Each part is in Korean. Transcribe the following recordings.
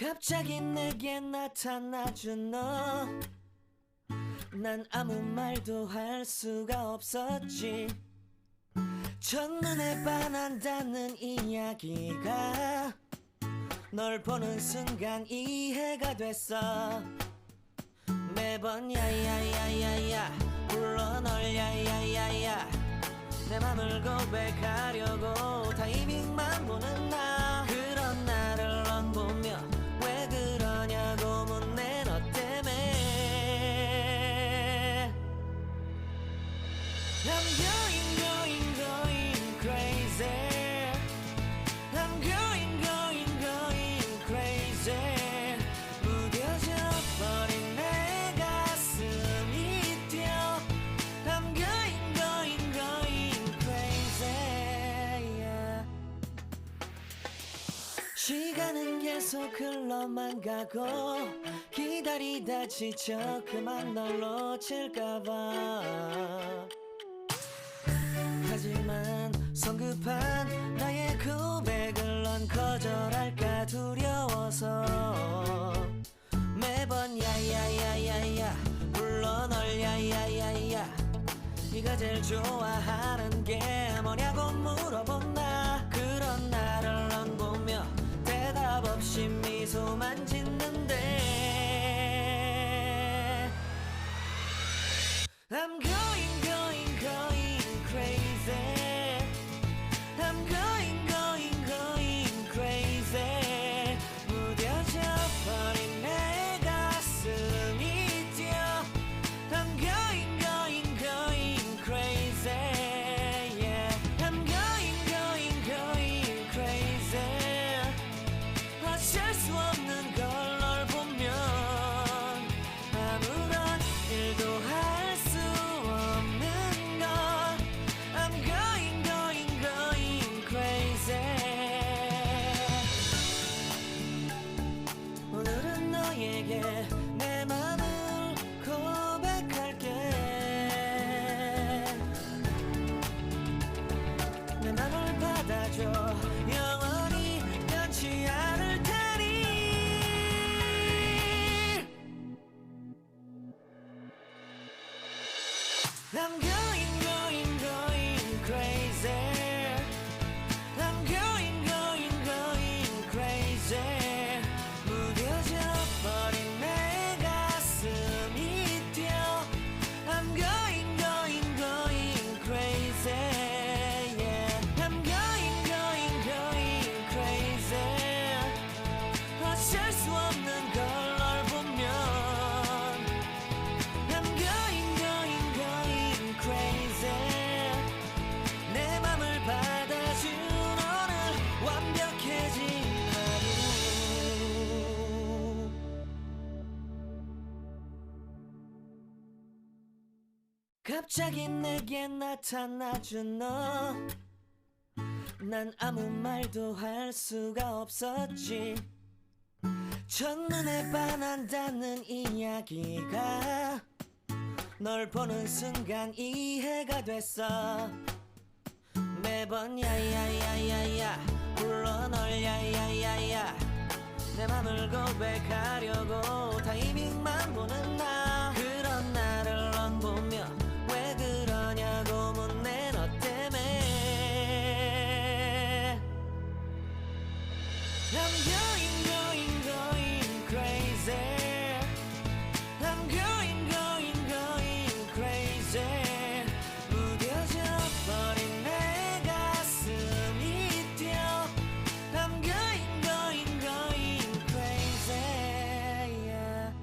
갑자기 내게 나타나준 너, 난 아무 말도 할 수가 없었지. 첫눈에 반한다는 이야기가 널 보는 순간 이해가 됐어. 매번 야야야야야 불러 널 야야야야, 내 맘을 고백하려고 타이밍만 보는 나. 그런 나를 넌 보며 왜 그러냐고 묻네. 너 때문에 I'm going crazy. I'm going crazy. 무뎌져 버린 내 가슴이 뛰어. I'm going crazy, yeah. 시간은 계속 흘러만 가고 기다리다 지쳐 그만 널 놓칠까봐. 하지만 성급한 나의 고백을 넌 거절할까 두려워서 매번 야야야야야 불러 널 야야야야, 네가 제일 좋아하는 게 뭐냐고 물어본 나. 그런 나를 넌 보며 대답 없이 미소만 짓는데 I'm going crazy. I'm going crazy. 무뎌져 버린 내 가슴이 뛰어. I'm going crazy, yeah. I'm going crazy. 어쩔 수 없는 걸 널 보면 아무런 일도 할 수 없는 걸. I'm going crazy. 오늘은 너에게 내 맘을 고백할게. 내 맘을 받아줘. 영원히 변치 않을 테니. I'm going crazy. I'm going crazy. 무뎌져 버린 내 가슴이 뛰어. I'm going crazy, yeah. I'm going crazy. 어쩔 수 없는 걸 널 보면 I'm going crazy. 내 맘을 받아준 오늘 완벽해진 하루. 갑자기 내게 나타나준 너, 난 아무 말도 할 수가 없었지. 첫눈에 반한다는 이야기가 널 보는 순간 이해가 됐어. 매번 야야야야야 불러 널 야야야야, 내 맘을 고백하려고 타이밍만 보는 나. 그런 나를 넌 보며 왜 그러냐고 묻네. 너 때문에 I'm going crazy. I'm going crazy. 무뎌져 버린 내 가슴이 뛰어. I'm going crazy, yeah.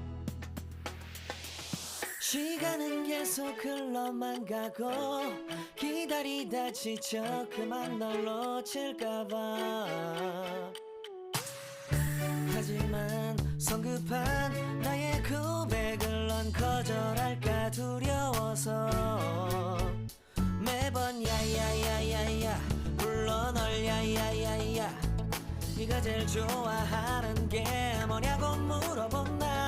시간은 계속 흘러만 가고 기다리다 지쳐 그만 널 놓칠까봐. 하지만 성급한 나의 고백을 넌 거절할까 두려워서 매번 야야야야야 불러 널 야야야야, 네가 제일 좋아하는 게 뭐냐고 물어본 나.